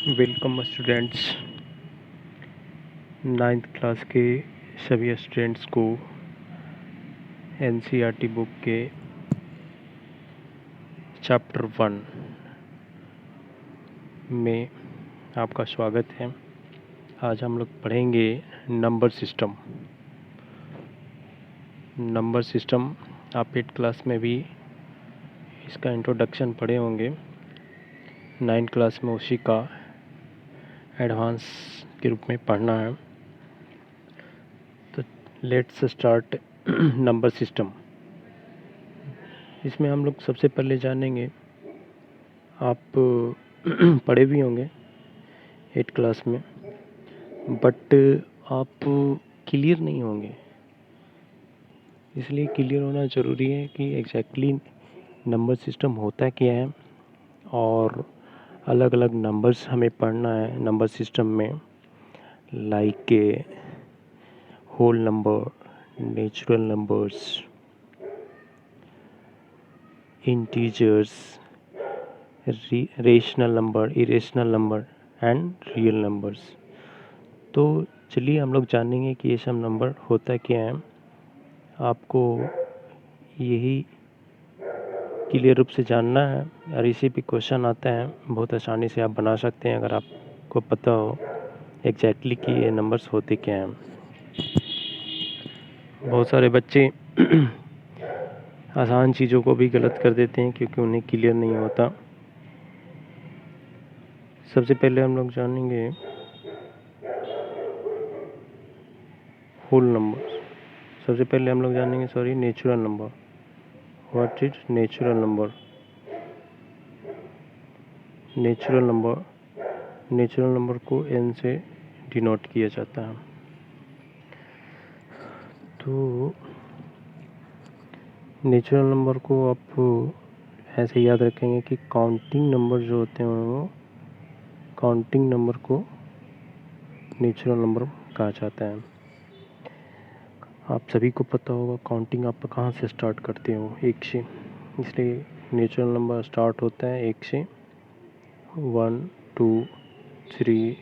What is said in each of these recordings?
Welcome students. Ninth class के सभी students को एनसीईआरटी बुक के चैप्टर 1 में आपका स्वागत है। आज हम लोग पढ़ेंगे नंबर सिस्टम। नंबर सिस्टम आप 8th क्लास में भी इसका इंट्रोडक्शन पढ़े होंगे। 9th क्लास में उसी का एडवांस के रूप में पढ़ना है। तो लेट्स स्टार्ट नंबर सिस्टम। इसमें हम लोग सबसे पहले जानेंगे, आप पढ़े भी होंगे 8th क्लास में, बट आप क्लियर नहीं होंगे। इसलिए क्लियर होना ज़रूरी है कि एग्जैक्टली नंबर सिस्टम होता क्या है और अलग अलग नंबर्स हमें पढ़ना है नंबर सिस्टम में, like whole number, natural numbers, integers, rational number, irrational number and real numbers. तो चलिए हम लोग जानेंगे कि ये सब नंबर होता क्या है। आपको यही क्लियर रूप से जानना है और इसी पे क्वेश्चन आता है, बहुत आसानी से आप बना सकते हैं अगर आपको पता हो एग्जैक्टली कि ये नंबर्स होते क्या हैं। बहुत सारे बच्चे आसान चीज़ों को भी गलत कर देते हैं क्योंकि उन्हें क्लियर नहीं होता। सबसे पहले हम लोग जानेंगे होल नंबर। सबसे पहले हम लोग जानेंगे natural number. What is natural number? Natural number को n से डिनोट किया जाता है। तो नेचुरल नंबर को आप ऐसे याद रखेंगे कि काउंटिंग नंबर जो होते हैं वो काउंटिंग नंबर को नेचुरल नंबर कहा जाता है। आप सभी को पता होगा काउंटिंग आप कहाँ से स्टार्ट करते हो, 1 से, इसलिए नेचुरल नंबर स्टार्ट होता है 1 से। 1 2 3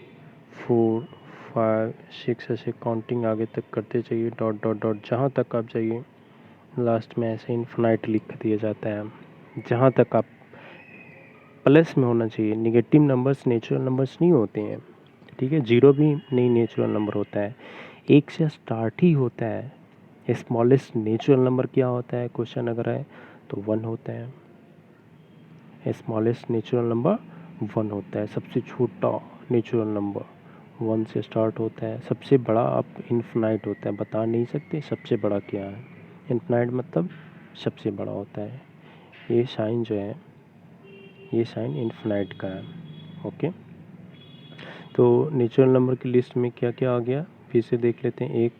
4 5 6 ऐसे काउंटिंग आगे तक करते जाइए, डॉट डॉट डॉट, जहाँ तक आप जाइए लास्ट में ऐसे इन्फिनाइट लिख दिया जाता है, जहाँ तक आप प्लस में होना चाहिए। निगेटिव नंबर्स नेचुरल नंबर्स नहीं होते हैं, ठीक है। 0 भी नहीं नेचुरल नंबर होता है, 1 से स्टार्ट ही होता है। स्मॉलेस्ट नेचुरल नंबर क्या होता है, क्वेश्चन अगर है तो 1 होता है। स्मॉलेस्ट नेचुरल नंबर 1 होता है। सबसे छोटा नेचुरल नंबर 1 से स्टार्ट होता है। सबसे बड़ा आप इन्फिनाइट होता है, बता नहीं सकते सबसे बड़ा क्या है। इन्फिनाइट मतलब सबसे बड़ा होता है। ये साइन जो है ये साइन इन्फिनाइट का है, ओके। तो नेचुरल नंबर की लिस्ट में क्या क्या आ गया फिर से देख लेते हैं।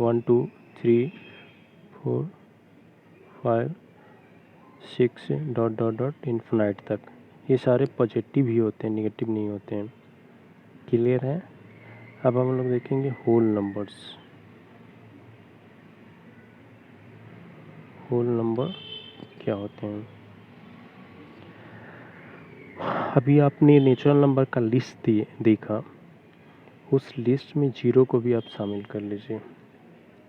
1 2 3 4 5 6 डॉट डॉट डॉट इन्फिनाइट तक। ये सारे पॉजिटिव ही होते हैं, निगेटिव नहीं होते हैं। क्लियर है? अब हम लोग देखेंगे होल नंबर्स। होल नंबर क्या होते हैं? अभी आपने नेचुरल नंबर का लिस्ट देखा, उस लिस्ट में 0 को भी आप शामिल कर लीजिए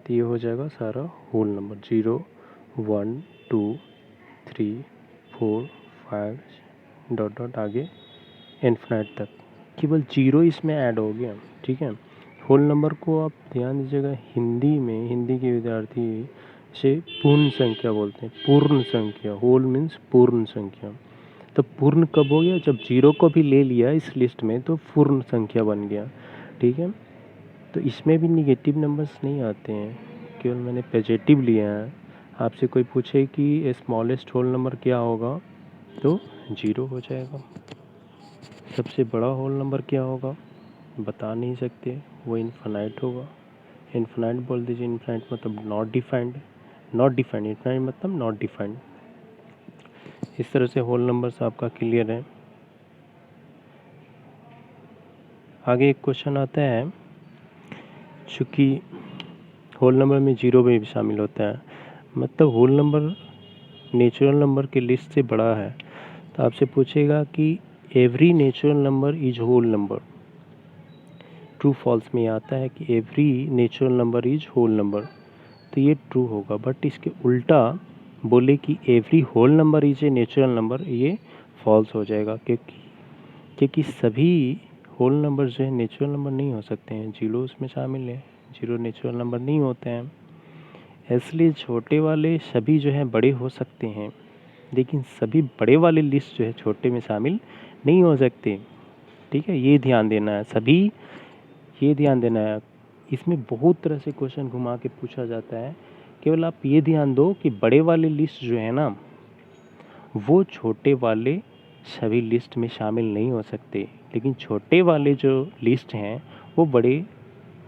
तो ये हो जाएगा सारा होल नंबर। 0 1 2 3 4 5 डॉट डॉट आगे इन्फिनाइट तक, केवल 0 इसमें ऐड हो गया, ठीक है। होल नंबर को आप ध्यान दीजिएगा, हिंदी के विद्यार्थी से पूर्ण संख्या बोलते हैं। पूर्ण संख्या, होल मीन्स पूर्ण संख्या। तो पूर्ण कब हो गया? जब 0 को भी ले लिया इस लिस्ट में तो पूर्ण संख्या बन गया, ठीक है। तो इसमें भी निगेटिव नंबर्स नहीं आते हैं, केवल मैंने पॉजिटिव लिया है। आपसे कोई पूछे कि स्मॉलेस्ट होल नंबर क्या होगा तो 0 हो जाएगा। सबसे बड़ा होल नंबर क्या होगा बता नहीं सकते, वो इन्फिनाइट होगा। इन्फिनाइट बोल दीजिए। इन्फिनाइट मतलब नॉट डिफाइंड, इन्फिनाइट मतलब नॉट डिफाइंड। इस तरह से होल नंबर्स आपका क्लियर है। आगे एक क्वेश्चन आता है, चूँकि होल नंबर में 0 भी शामिल होता है, मतलब होल नंबर नेचुरल नंबर की लिस्ट से बड़ा है, तो आपसे पूछेगा कि every natural number is whole number. True false में आता है कि every natural number is whole number, तो ये ट्रू होगा। बट इसके उल्टा बोले कि every whole number is a natural number, ये फॉल्स हो जाएगा, क्योंकि सभी होल नंबर जो है नेचुरल नंबर नहीं हो सकते हैं। जीरो उसमें शामिल है, जीरो नेचुरल नंबर नहीं होते हैं। इसलिए छोटे वाले सभी जो है बड़े हो सकते हैं, लेकिन सभी बड़े वाले लिस्ट जो है छोटे में शामिल नहीं हो सकते। ठीक है, ये ध्यान देना है सभी, ये ध्यान देना है। इसमें बहुत तरह से क्वेश्चन घुमा के पूछा जाता है, केवल आप ये ध्यान दो कि बड़े वाले लिस्ट जो है ना, वो छोटे वाले सभी लिस्ट में शामिल नहीं हो सकते, लेकिन छोटे वाले जो लिस्ट हैं वो बड़े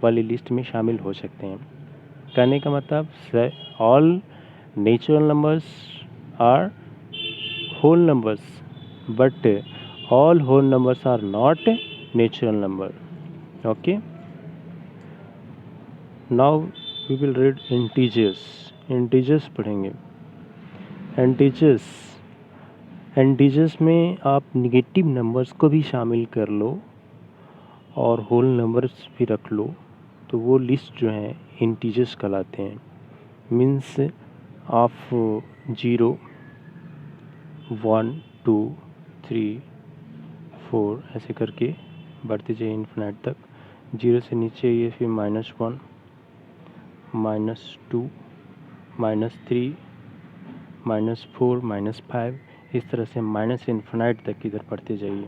वाले लिस्ट में शामिल हो सकते हैं। कहने का मतलब all natural numbers are whole numbers, but all whole numbers are not natural number. Okay, now we will read integers. Integers पढ़ेंगे। इंटीजर्स में आप निगेटिव नंबर्स को भी शामिल कर लो और होल नंबर्स भी रख लो, तो वो लिस्ट जो है इंटीजर्स कहलाते हैं। मीन्स ऑफ 0, 1, 2, 3, 4 ऐसे करके बढ़ते जाइए इन्फिनिट तक। 0 से नीचे ये फिर -1, -2, -3, -4, -5, इस तरह से माइनस इन्फिनिट तक इधर पढ़ते जाइए।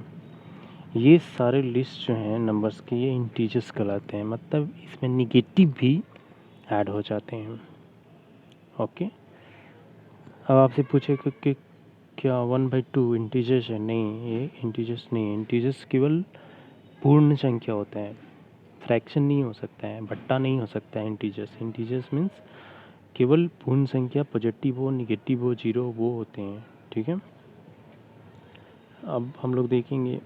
ये सारे लिस्ट जो हैं नंबर्स के, ये इंटीजर्स कहलाते हैं, मतलब इसमें निगेटिव भी ऐड हो जाते हैं। ओके, अब आपसे पूछे कि क्या 1/2 इंटीजर्स है? नहीं, ये इंटीजर्स नहीं है। इंटीजर्स केवल पूर्ण संख्या होता है, फ्रैक्शन नहीं हो सकता है, बट्टा नहीं हो सकता है। इंटीजर्स मीन्स केवल पूर्ण संख्या, पॉजिटिव हो, नेगेटिव हो, जीरो, वो होते हैं। ठीक है, अब हम लोग देखेंगे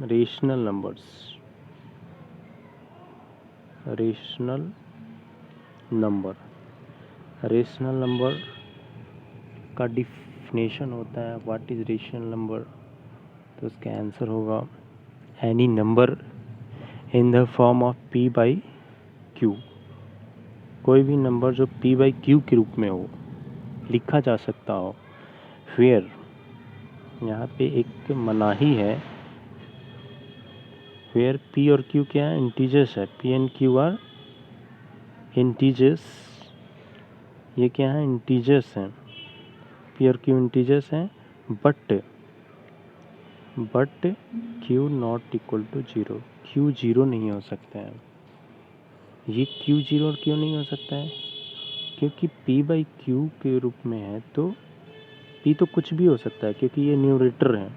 रेशनल नंबर्स। रेशनल नंबर का डिफिनेशन होता है व्हाट इज रेशनल नंबर, तो उसका आंसर होगा any number in the form of p/q। कोई भी नंबर जो p/q के रूप में हो, लिखा जा सकता हो। वेयर, यहाँ पे एक मनाही है। वेयर p और q क्या है? इंटीजर्स है। p and q are integers. ये क्या है? इंटीजर्स हैं। p और q इंटीजर्स हैं, but q not equal to 0। q 0 नहीं हो सकता है। ये q 0 और क्यों नहीं हो सकता है? क्योंकि p/q के रूप में है, तो p तो कुछ भी हो सकता है क्योंकि ये न्यूमरेटर है,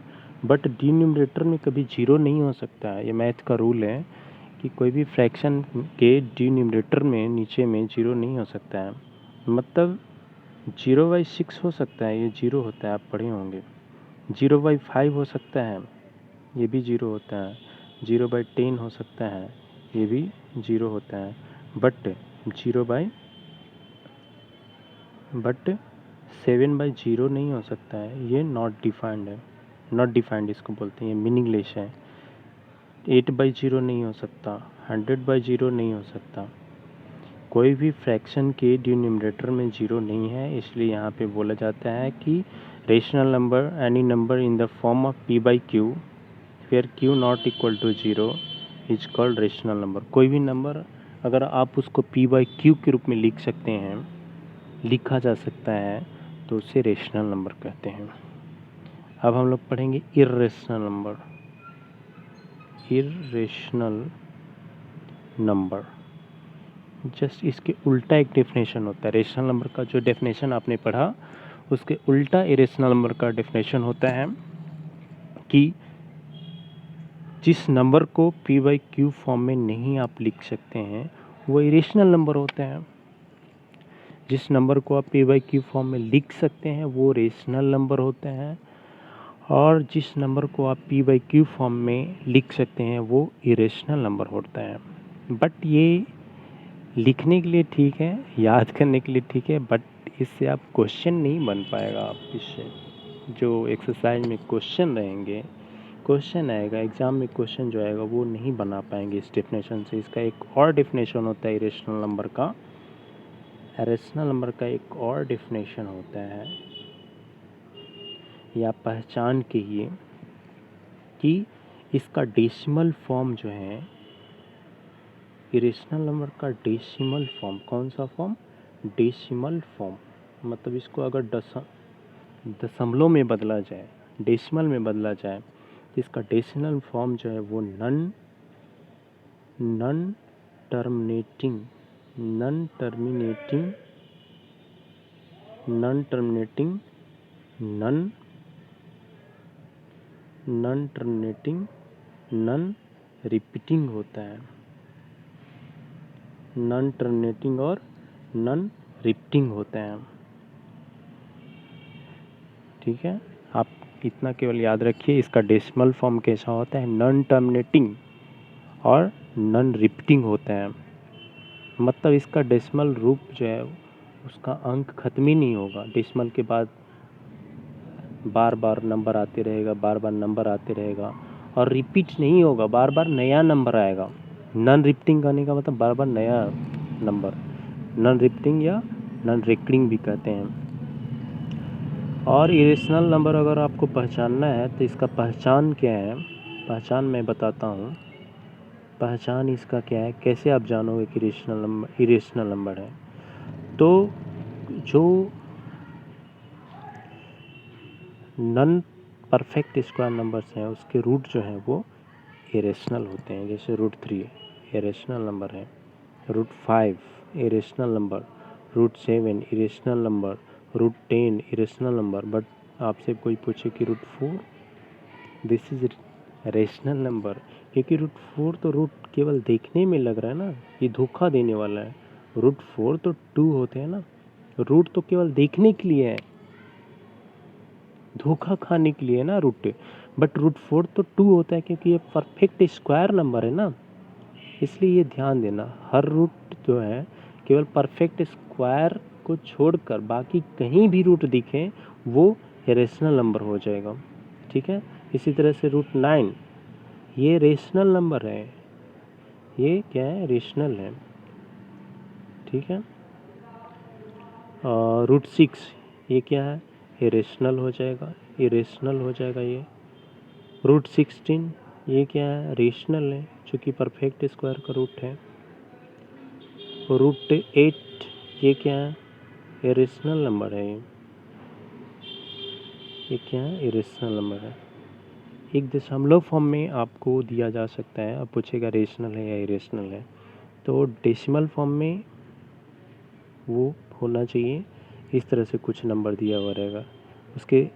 बट डिन्यूमरेटर में कभी 0 नहीं हो सकता है। ये मैथ का रूल है कि कोई भी फ्रैक्शन के डिन्यूमरेटर में नीचे में 0 नहीं हो सकता है। मतलब 0/6 हो सकता है, ये 0 होता है, आप पढ़े होंगे। 0/5 हो सकता है, ये भी 0 होता है। 0/10 हो सकता है, ये भी 0 होता है। बट 7/0 नहीं हो सकता है, ये नॉट डिफाइंड है। नॉट डिफाइंड इसको बोलते हैं, ये मीनिंगलेस है। 8/0 नहीं हो सकता, 100/0 नहीं हो सकता। कोई भी फ्रैक्शन के डिनोमिनेटर में 0 नहीं है, इसलिए यहाँ पे बोला जाता है कि rational number any number in the form of p/q where q not equal to 0 is called rational number. कोई भी नंबर अगर आप उसको p/q के रूप में लिख सकते हैं, लिखा जा सकता है, तो उसे रेशनल नंबर कहते हैं। अब हम लोग पढ़ेंगे irrational number. Irrational number just इसके उल्टा एक डेफिनेशन होता है। रेशनल नंबर का जो डेफिनेशन आपने पढ़ा, उसके उल्टा इरेशनल नंबर का डेफिनेशन होता है कि जिस नंबर को p/q फॉर्म में नहीं आप लिख सकते हैं, वो इरेशनल नंबर होते हैं। जिस नंबर को आप p/q फॉर्म में लिख सकते हैं, वो रेशनल नंबर होते हैं, और जिस नंबर को आप p/q फॉर्म में लिख सकते हैं, वो इरेशनल नंबर होता है। बट ये लिखने के लिए ठीक है, याद करने के लिए ठीक है, बट इससे आप क्वेश्चन नहीं बन पाएगा। आप इससे जो एक्सरसाइज में क्वेश्चन रहेंगे, क्वेश्चन आएगा एग्ज़ाम में, क्वेश्चन जो आएगा वो नहीं बना पाएंगे इस डेफिनेशन से। इसका एक और डेफिनेशन होता है इरेशनल नंबर का। इरेशनल नंबर का एक और डेफिनेशन होता है, या पहचान कहिए, कि इसका डेसिमल फॉर्म जो है, इरेशनल नंबर का डेसिमल फॉर्म, कौन सा फॉर्म? Decimal form. मतलब इसको अगर दशमलव में बदला जाए, डेसिमल में बदला जाए, तो इसका डेसिमल फॉर्म जो है वो नन टर्मिनेटिंग नन रिपीटिंग होता है। नन टर्मिनेटिंग और नन रिपीटिंग होता है। ठीक है, आप इतना केवल याद रखिए, इसका डेसिमल फॉर्म कैसा होता है? नन टर्मिनेटिंग और नन रिपीटिंग होता है। मतलब इसका डेसिमल रूप जो है उसका अंक खत्म ही नहीं होगा। डेसिमल के बाद बार बार नंबर आते रहेगा, और रिपीट नहीं होगा, बार बार नया नंबर आएगा। नन रिपीटिंग करने का मतलब बार बार नया नंबर, नन रिपीटिंग या नन रिकरिंग भी कहते हैं। और इरेशनल नंबर अगर आपको पहचानना है तो इसका पहचान क्या है? पहचान मैं बताता हूँ। पहचान इसका क्या है, कैसे आप जानोगे कि इरेशनल नंबर है? तो जो नन परफेक्ट स्क्वायर नंबर्स हैं उसके रूट जो हैं वो इरेशनल होते हैं। जैसे √3 इरेशनल नंबर है, √5 irrational number, √7 irrational number, √10 irrational number. But आपसे कोई पूछे कि √4 दिस इज रेशनल नंबर, क्योंकि √4 तो रूट केवल देखने में लग रहा है ना, ये धोखा देने वाला है। √4 तो 2 होते हैं ना, रूट तो केवल देखने के लिए है, धोखा खाने के लिए ना रूट। बट √4 तो 2 होता है, क्योंकि ये परफेक्ट स्क्वायर नंबर है ना, इसलिए ये ध्यान देना। हर रूट जो है केवल परफेक्ट स्क्वायर को छोड़कर बाकी कहीं भी रूट दिखे वो रेशनल नंबर हो जाएगा। ठीक है, इसी तरह से √9 ये रेशनल नंबर है, ये क्या है? रेशनल है। ठीक है, √6 ये क्या है? इरेशनल हो जाएगा, इरेशनल हो जाएगा ये। √16 ये क्या है? रेशनल है, चूँकि परफेक्ट स्क्वायर का रूट है। √8 ये क्या है? इरेशनल नंबर है। ये क्या है? इरेशनल नंबर है। एक दशमलव फॉर्म में आपको दिया जा सकता है, अब पूछेगा रेशनल है या इरेशनल है, तो डेसिमल फॉर्म में वो होना चाहिए। इस तरह से कुछ नंबर दिया हुआ रहेगा, उसके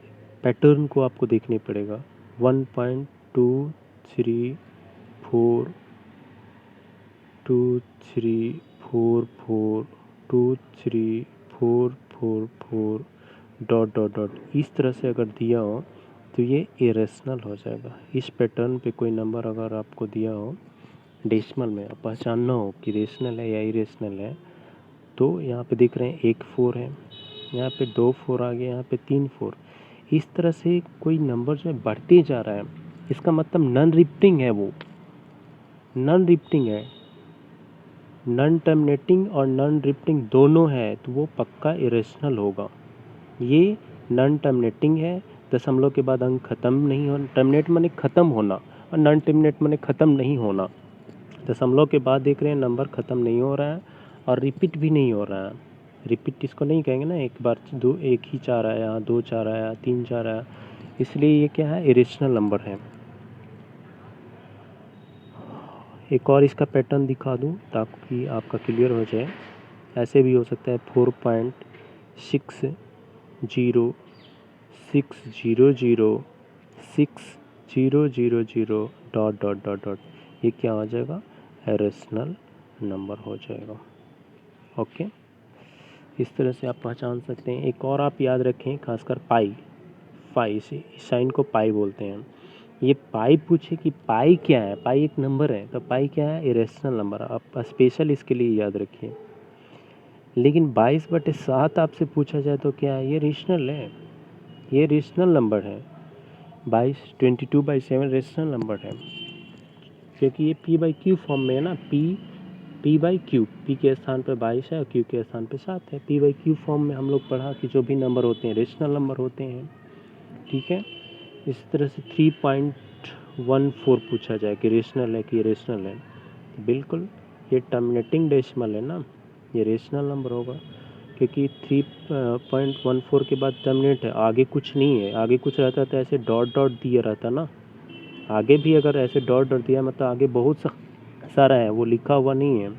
पैटर्न को आपको देखने पड़ेगा। 1.234 234 23444 ... इस तरह से अगर दिया हो तो ये इरेशनल हो जाएगा। इस पैटर्न पे कोई नंबर अगर आपको दिया हो डेसिमल में, अब पहचानना हो कि रेशनल है या इरेशनल है, तो यहाँ पे देख रहे हैं 1 4 है, यहाँ पे 2 4 आ गया, यहाँ पे 3 4। इस तरह से कोई नंबर जो है बढ़ते जा रहा है, इसका मतलब नन रिपीटिंग है, वो नन रिपीटिंग है। नन टर्मिनेटिंग और नन रिपीटिंग दोनों है तो वो पक्का इरेशनल होगा। ये नन टर्मिनेटिंग है, दशमलव के बाद अंक खत्म नहीं होना, टर्मिनेट माने खत्म होना, और नन टर्मिनेट माने खत्म नहीं होना। दशमलव के बाद देख रहे हैं नंबर खत्म नहीं हो रहा है और रिपीट भी नहीं हो रहा है। रिपीट इसको नहीं कहेंगे ना, एक बार दो एक ही 4 आया, 2 4 आया, 3 4 आया, इसलिए ये क्या है? इरेशनल नंबर है। एक और इसका पैटर्न दिखा दूं ताकि आपका क्लियर हो जाए। ऐसे भी हो सकता है 4.606006000 ... ये क्या हो जाएगा? इरेशनल नंबर हो जाएगा। ओके, इस तरह से आप पहचान सकते हैं। एक और आप याद रखें, खासकर पाई से, इस साइन को पाई बोलते हैं। ये पाई पूछे कि पाई क्या है, पाई एक नंबर है, तो पाई क्या है? Irrational number. आप स्पेशल इसके लिए याद रखिए। लेकिन 22/7 आपसे पूछा जाए तो क्या है? ये रेशनल है, ये रेशनल नंबर है। 22/7 रेशनल नंबर है, क्योंकि ये p/q फॉर्म में है ना। p/q, p के स्थान पे 22 है और q के स्थान पे 7 है। p/q फॉर्म में हम लोग पढ़ा कि जो भी नंबर होते हैं रेशनल नंबर होते हैं, ठीक है। इस तरह से 3.14 पूछा जाए कि रेशनल है कि इरेशनल है, तो बिल्कुल ये टर्मिनेटिंग डेसिमल है ना, ये रेशनल नंबर होगा, क्योंकि 3.14 के बाद टर्मिनेट है, आगे कुछ नहीं है। आगे कुछ रहता तो ऐसे डॉट डॉट दिया रहता ना, आगे भी अगर ऐसे डॉट डॉट दिया मतलब आगे बहुत सारा है, वो लिखा हुआ नहीं है।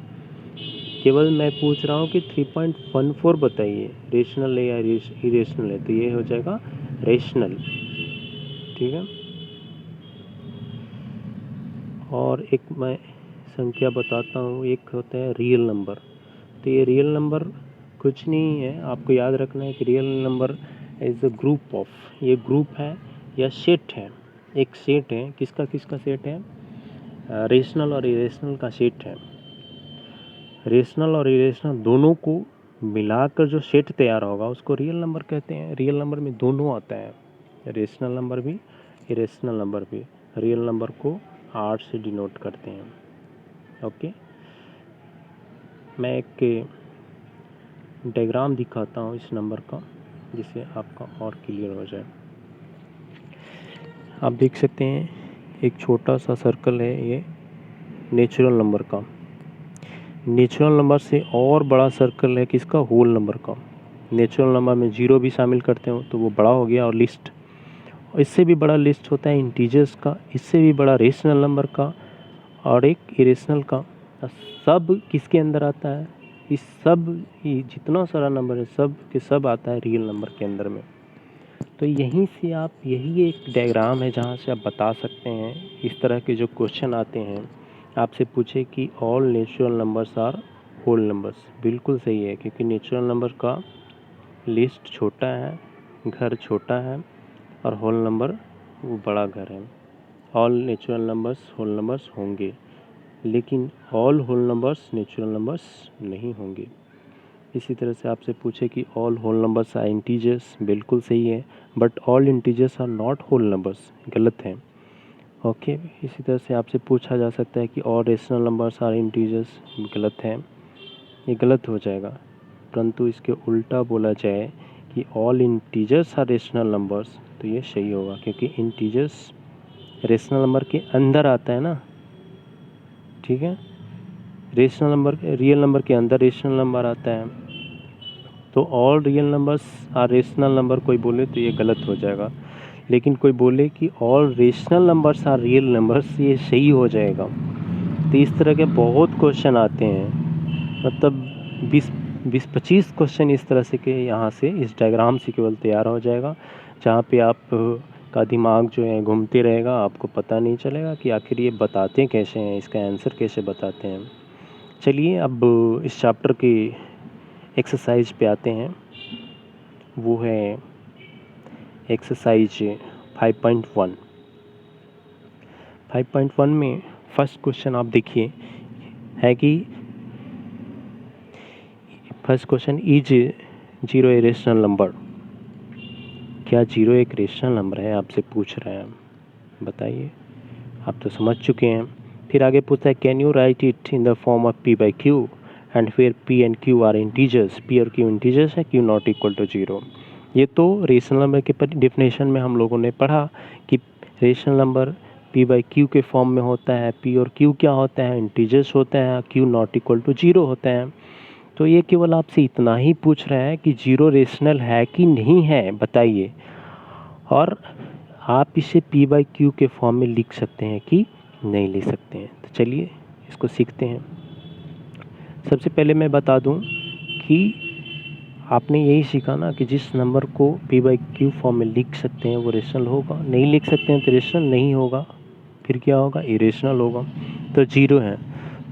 केवल मैं पूछ रहा हूँ कि 3.14 बताइए रेशनल है या इरेशनल है, तो ये हो जाएगा रेशनल, ठीक है। और एक मैं संख्या बताता हूँ, एक होता है रियल नंबर। तो ये रियल नंबर कुछ नहीं है, आपको याद रखना है कि real number is a group of, ये ग्रुप है या सेट है, एक सेट है। किसका किसका सेट है? रेशनल और इरेशनल का सेट है। रेशनल और इरेशनल दोनों को मिलाकर जो सेट तैयार होगा उसको रियल नंबर कहते हैं। रियल नंबर में दोनों आता है, रेशनल नंबर भी इरेशनल नंबर भी। रियल नंबर को 8 से डिनोट करते हैं, ओके। मैं एक डायग्राम दिखाता हूँ इस नंबर का, जिससे आपका और क्लियर हो जाए। आप देख सकते हैं एक छोटा सा सर्कल है, ये नेचुरल नंबर का। नेचुरल नंबर से और बड़ा सर्कल है किसका? होल नंबर का। नेचुरल नंबर में 0 भी शामिल करते हो तो वो बड़ा हो गया, और लिस्ट, इससे भी बड़ा लिस्ट होता है इंटीजर्स का, इससे भी बड़ा रेशनल नंबर का, और एक इरेशनल का। सब किसके अंदर आता है? इस सब ये जितना सारा नंबर है सब के सब आता है रियल नंबर के अंदर में। तो यहीं से आप, यही एक डायग्राम है जहाँ से आप बता सकते हैं, इस तरह के जो क्वेश्चन आते हैं आपसे पूछे कि all natural numbers are whole numbers, बिल्कुल सही है, क्योंकि नेचुरल नंबर का लिस्ट छोटा है, घर छोटा है, और होल नंबर वो बड़ा घर है। All natural numbers whole numbers होंगे, लेकिन all whole numbers natural numbers नहीं होंगे। इसी तरह से आपसे पूछे कि all whole numbers are integers, बिल्कुल सही है, but all integers are not whole numbers, गलत है, ओके। इसी तरह से आपसे पूछा जा सकता है कि all rational numbers are integers, गलत है, ये गलत हो जाएगा। परंतु इसके उल्टा बोला जाए कि all integers are rational numbers, तो ये सही होगा, क्योंकि इंटीजर्स रेशनल नंबर के अंदर आता है ना, ठीक है। रेशनल नंबर, रियल नंबर के अंदर रेशनल नंबर आता है, तो all real numbers are rational number कोई बोले तो ये गलत हो जाएगा। लेकिन कोई बोले कि all rational numbers are real numbers, ये सही हो जाएगा। तो इस तरह के बहुत क्वेश्चन आते हैं, मतलब 20-25 क्वेश्चन इस तरह से के यहाँ से इस डायग्राम से केवल तैयार हो जाएगा, जहाँ पे आप का दिमाग जो है घूमते रहेगा, आपको पता नहीं चलेगा कि आखिर ये बताते कैसे हैं, इसका आंसर कैसे बताते हैं। चलिए अब इस चैप्टर की एक्सरसाइज पे आते हैं, वो है एक्सरसाइज 5.1। 5.1 में फर्स्ट क्वेश्चन आप देखिए है कि first question, is 0 a rational number? क्या 0 एक रेशनल नंबर है, आपसे पूछ रहे हैं, बताइए। आप तो समझ चुके हैं। फिर आगे पूछता है can you write it in the form of p/q and फिर p and q are integers, p और q इंटीजर्स है, q नॉट इक्वल टू 0। ये तो रेशनल नंबर के डेफिनेशन में हम लोगों ने पढ़ा कि रेशनल नंबर p/q के फॉर्म में होता है, p और q क्या होता है? इंटीजर्स होते हैं, q नॉट इक्वल टू 0 होते हैं। तो ये केवल आपसे इतना ही पूछ रहा है कि 0 रेशनल है कि नहीं है, बताइए। और आप इसे p/q के फॉर्म में लिख सकते हैं कि नहीं लिख सकते हैं। तो चलिए इसको सीखते हैं। सबसे पहले मैं बता दूं कि आपने यही सीखा ना कि जिस नंबर को p/q फॉर्म में लिख सकते हैं वो रेशनल होगा, नहीं लिख सकते हैं तो रेशनल नहीं होगा, फिर क्या होगा? इरेशनल होगा। तो 0 है,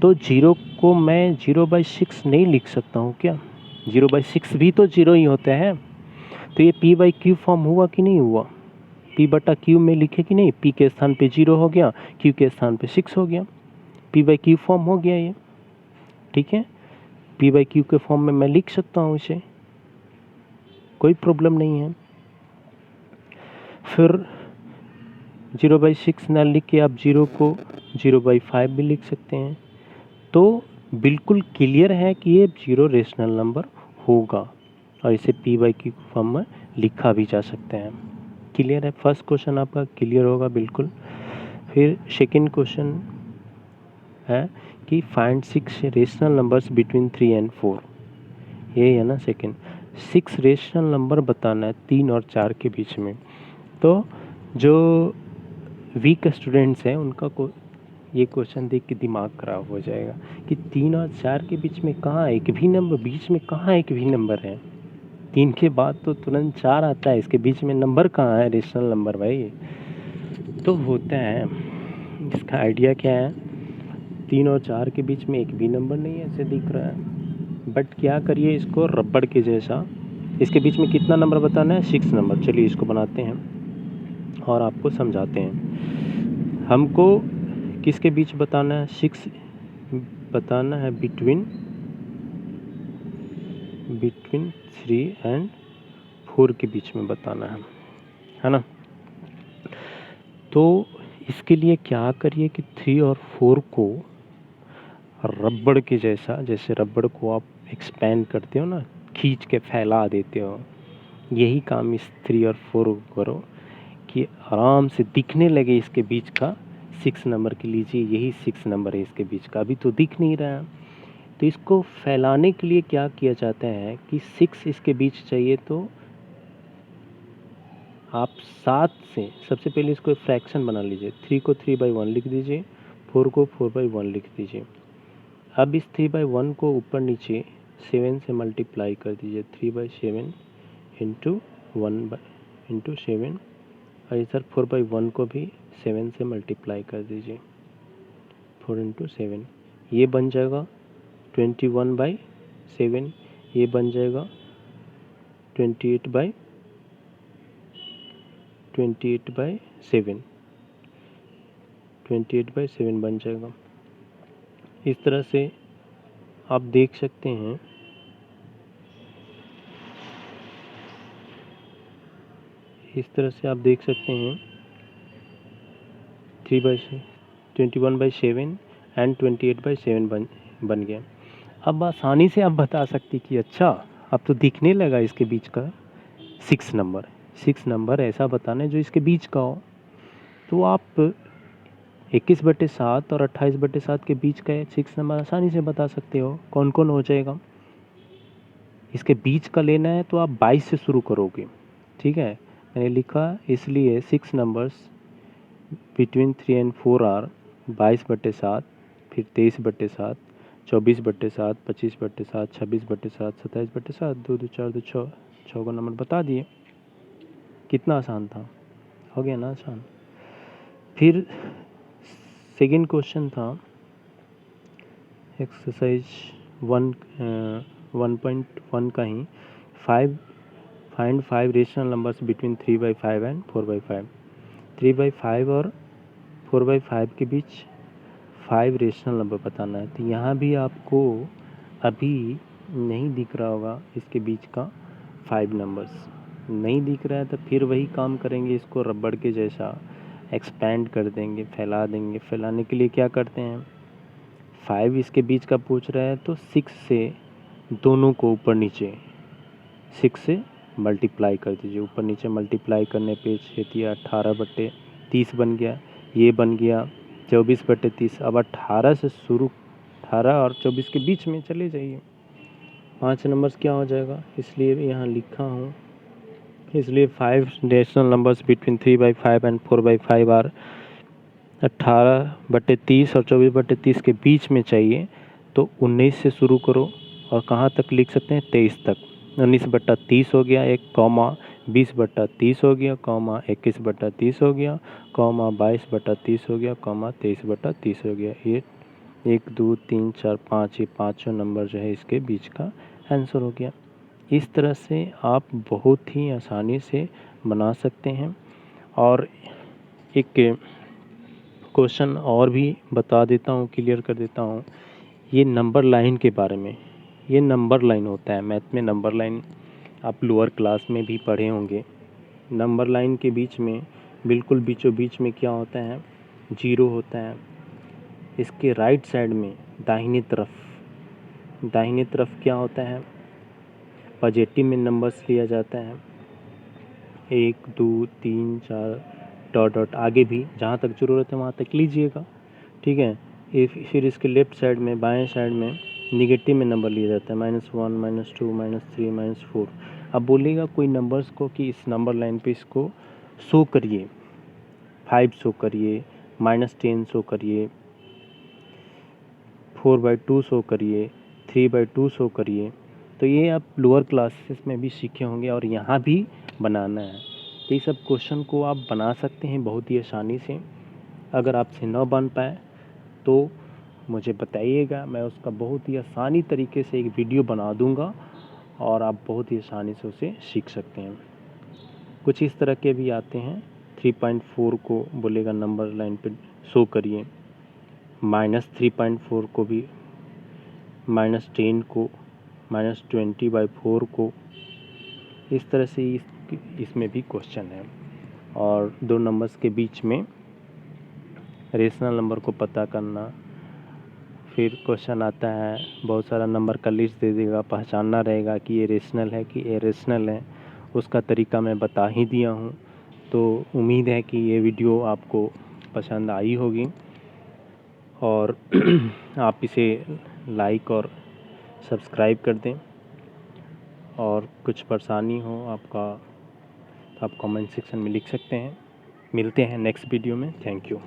तो 0 को मैं 0/6 नहीं लिख सकता हूँ क्या? 0/6 भी तो 0 ही होते हैं। तो ये p/q फॉर्म हुआ कि नहीं हुआ? p/q में लिखे कि नहीं? p के स्थान पे 0 हो गया, q के स्थान पे 6 हो गया, p/q फॉर्म हो गया ये, ठीक है। p/q के फॉर्म में मैं लिख सकता हूँ इसे, कोई प्रॉब्लम नहीं है। फिर 0/6 ना लिख के आप 0 को 0/5 भी लिख सकते हैं। तो बिल्कुल क्लियर है कि ये 0 रेशनल नंबर होगा और इसे p/q फॉर्म में लिखा भी जा सकता है। क्लियर है? फर्स्ट क्वेश्चन आपका क्लियर होगा बिल्कुल। फिर सेकंड क्वेश्चन है कि find 6 rational numbers between 3 and 4। ये है ना सेकंड। 6 रेशनल नंबर बताना है 3 और 4 के बीच में। तो जो वीक स्टूडेंट्स हैं उनका ये क्वेश्चन देख के दिमाग खराब हो जाएगा कि 3 और 4 के बीच में कहाँ एक भी नंबर, बीच में कहाँ एक भी नंबर है। 3 के बाद तो तुरंत 4 आता है, इसके बीच में नंबर कहाँ है रेशनल नंबर भाई। तो होता है, इसका आइडिया क्या है, 3 और 4 के बीच में एक भी नंबर नहीं है ऐसे दिख रहा है। बट क्या करिए इसको रबड़ के जैसा, इसके बीच में कितना नंबर बताना है, 6 नंबर। चलिए इसको बनाते हैं और आपको समझाते हैं। हमको किसके बीच बताना है, 6 बताना है बिटवीन 3 and 4 के बीच में बताना है ना। तो इसके लिए क्या करिए कि 3 और 4 को रबड़ के जैसा, जैसे रबड़ को आप एक्सपेंड करते हो ना, खींच के फैला देते हो, यही काम इस 3 और 4 को करो कि आराम से दिखने लगे इसके बीच का 6 नंबर के लीजिए, यही 6 नंबर है इसके बीच का, अभी तो दिख नहीं रहा है। तो इसको फैलाने के लिए क्या किया जाता है कि 6 इसके बीच चाहिए, तो आप 7 से सबसे पहले इसको एक फ्रैक्शन बना लीजिए। 3 को 3/1 लिख दीजिए, 4 को 4/1 लिख दीजिए। अब इस 3/1 को ऊपर नीचे 7 से मल्टीप्लाई कर दीजिए, 3/7 इंटू 7, और इधर 4/1 को भी 7 से मल्टीप्लाई कर दीजिए, 4 इंटू 7, ये बन जाएगा 21/7, ये बन जाएगा 28/7, 28/7 बन जाएगा। इस तरह से आप देख सकते हैं, इस तरह से आप देख सकते हैं 21/7 एंड 28/7 बन गया। अब आसानी से आप बता सकते कि अच्छा अब तो दिखने लगा इसके बीच का 6 नंबर ऐसा बताना है जो इसके बीच का हो। तो आप 21/7 और 28/7 के बीच का 6 नंबर आसानी से बता सकते हो। कौन कौन हो जाएगा, इसके बीच का लेना है तो आप 22 से शुरू करोगे, ठीक है। मैंने लिखा इसलिए 6 नंबर्स बिटवीन 3 and 4 आर 22/7, फिर 23/7, 24/7, 25/7, 26/7, 27/7, 2 2 4 2 6, 6 का नंबर बता दिए। कितना आसान था, हो गया ना आसान। फिर सेकंड क्वेश्चन था एक्सरसाइज 1.1 का ही, find 5 rational numbers between 3/5 and 4/5। 3/5 और 4/5 के बीच 5 रेशनल नंबर बताना है। तो यहाँ भी आपको अभी नहीं दिख रहा होगा इसके बीच का 5 नंबर्स नहीं दिख रहा है, तो फिर वही काम करेंगे, इसको रबड़ के जैसा एक्सपेंड कर देंगे, फैला देंगे। फैलाने के लिए क्या करते हैं, 5 इसके बीच का पूछ रहा है तो 6 से दोनों को ऊपर नीचे 6 से मल्टीप्लाई कर दीजिए। ऊपर नीचे मल्टीप्लाई करने पे 18/30 बन गया, ये बन गया 24/30। अब 18 से शुरू, 18 और 24 के बीच में चले जाइए, 5 नंबर्स क्या हो जाएगा, इसलिए यहाँ लिखा हूँ। इसलिए 5 रेशनल नंबर्स बिटवीन 3/5 एंड 4/5 आर 18/30 और 24/30 के बीच में चाहिए। तो 19 से शुरू करो और कहाँ तक लिख सकते हैं, 23 तक। 19/30 हो गया, एक कॉमा 20/30 हो गया, कॉमा 21/30 हो गया, कॉमा 22/30 हो गया, कॉमा 23/30 हो गया। ये 1 2 3 4 5, ये पाँचों नंबर जो है इसके बीच का आंसर हो गया। इस तरह से आप बहुत ही आसानी से बना सकते हैं। और एक क्वेश्चन और भी बता देता हूँ, क्लियर कर देता हूँ, ये नंबर लाइन के बारे में। ये नंबर लाइन होता है मैथ में, नंबर लाइन आप लोअर क्लास में भी पढ़े होंगे। नंबर लाइन के बीच में बिल्कुल बीचों बीच में क्या होता है, 0 होता है। इसके राइट साइड में दाहिनी तरफ क्या होता है, पॉजिटिव में नंबर्स लिया जाता है, 1 2 3 4 डॉट आगे भी जहाँ तक ज़रूरत है वहाँ तक लीजिएगा, ठीक है। फिर इसके लेफ़्ट साइड में, बाएं साइड में निगेटिव में नंबर लिया जाता है, -1 -2 -3 -4। अब बोलिएगा कोई नंबर्स को कि इस नंबर लाइन पे इसको शो करिए, 5 शो करिए, -10 शो करिए, 4/2 शो करिए, 3/2 शो करिए। तो ये आप लोअर क्लासेस में भी सीखे होंगे और यहाँ भी बनाना है। तो ये सब क्वेश्चन को आप बना सकते हैं बहुत ही आसानी से। अगर आपसे न बन पाए तो मुझे बताइएगा, मैं उसका बहुत ही आसानी तरीके से एक वीडियो बना दूंगा और आप बहुत ही आसानी से उसे सीख सकते हैं। कुछ इस तरह के भी आते हैं, 3.4 को बोलेगा नंबर लाइन पे शो करिए, -3.4 को भी, -10 को, -20/4 को, इस तरह से इसमें भी क्वेश्चन है। और दो नंबर्स के बीच में रेशनल नंबर को पता करना। फिर क्वेश्चन आता है, बहुत सारा नंबर का लिस्ट दे देगा, पहचानना रहेगा कि ये रेशनल है कि इरेशनल है। उसका तरीका मैं बता ही दिया हूँ। तो उम्मीद है कि ये वीडियो आपको पसंद आई होगी और आप इसे लाइक और सब्सक्राइब कर दें। और कुछ परेशानी हो आपका तो आप कमेंट सेक्शन में लिख सकते हैं। मिलते हैं नेक्स्ट वीडियो में। Thank you.